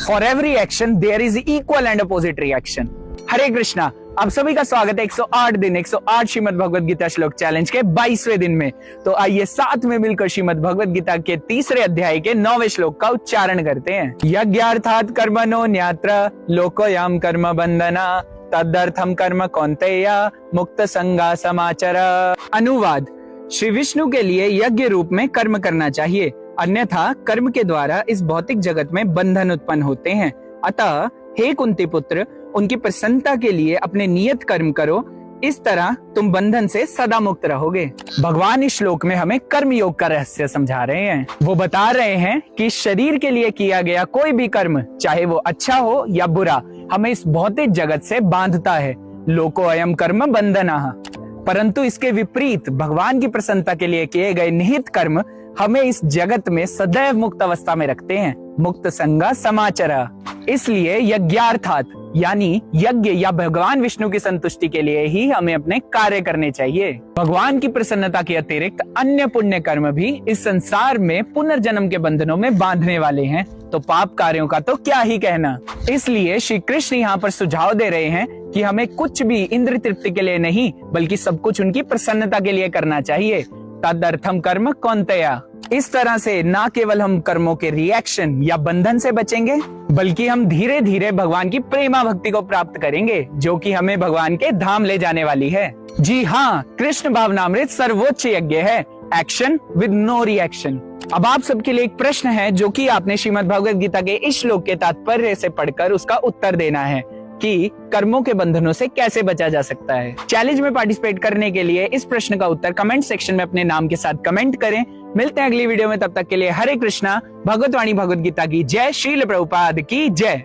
For every action there is equal and opposite reaction. Hare Krishna, आप सभी का स्वागत है 108 दिन 108 श्रीमद् भगवद गीता श्लोक चैलेंज के 22वें दिन में। तो आइए साथ में मिलकर श्रीमद् भगवद गीता के 3रे अध्याय के 9वें श्लोक का उच्चारण करते हैं। यज्ञार्थात् कर्मणो न्यत्र लोकोऽयं कर्म बंधना तदर्थम कर्म कौन्तेय मुक्त संगा समाचर। अनुवाद: श्री विष्णु के लिए यज्ञ रूप में कर्म करना चाहिए, अन्यथा कर्म के द्वारा इस भौतिक जगत में बंधन उत्पन्न होते हैं। अतः हे कुंती पुत्र, उनकी प्रसन्नता के लिए अपने नियत कर्म करो, इस तरह तुम बंधन से सदा मुक्त रहोगे। भगवान इस श्लोक में हमें कर्म योग का रहस्य समझा रहे हैं। वो बता रहे हैं कि शरीर के लिए किया गया कोई भी कर्म, चाहे वो अच्छा हो या बुरा, हमें इस भौतिक जगत से बांधता है। लोको अयम कर्म बंधनः। परंतु इसके विपरीत भगवान की प्रसन्नता के लिए किए गए निहित कर्म हमें इस जगत में सदैव मुक्त अवस्था में रखते हैं। मुक्त संगा समाचर। इसलिए यज्ञार्थात् यानी यज्ञ या भगवान विष्णु की संतुष्टि के लिए ही हमें अपने कार्य करने चाहिए। भगवान की प्रसन्नता के अतिरिक्त अन्य पुण्य कर्म भी इस संसार में पुनर्जन्म के बंधनों में बांधने वाले हैं, तो पाप कार्यों का तो क्या ही कहना। इसलिए श्री कृष्ण यहाँ पर सुझाव दे रहे हैं कि हमें कुछ भी इंद्रिय तृप्ति के लिए नहीं, बल्कि सब कुछ उनकी प्रसन्नता के लिए करना चाहिए। तदर्थम कर्म कौन्तेय। इस तरह से न केवल हम कर्मों के रिएक्शन या बंधन से बचेंगे, बल्कि हम धीरे धीरे भगवान की प्रेमा भक्ति को प्राप्त करेंगे, जो कि हमें भगवान के धाम ले जाने वाली है। जी हाँ, कृष्ण भावनामृत सर्वोच्च यज्ञ है, एक्शन विद नो रिएक्शन। अब आप सबके लिए एक प्रश्न है, जो कि आपने श्रीमद् भगवद गीता के इस श्लोक के तात्पर्य से पढ़कर उसका उत्तर देना है कि कर्मों के बंधनों से कैसे बचा जा सकता है। चैलेंज में पार्टिसिपेट करने के लिए इस प्रश्न का उत्तर कमेंट सेक्शन में अपने नाम के साथ कमेंट करें। मिलते हैं अगली वीडियो में, तब तक के लिए हरे कृष्णा। भगवत वाणी भगवद गीता की जय। श्रील प्रभुपाद की जय।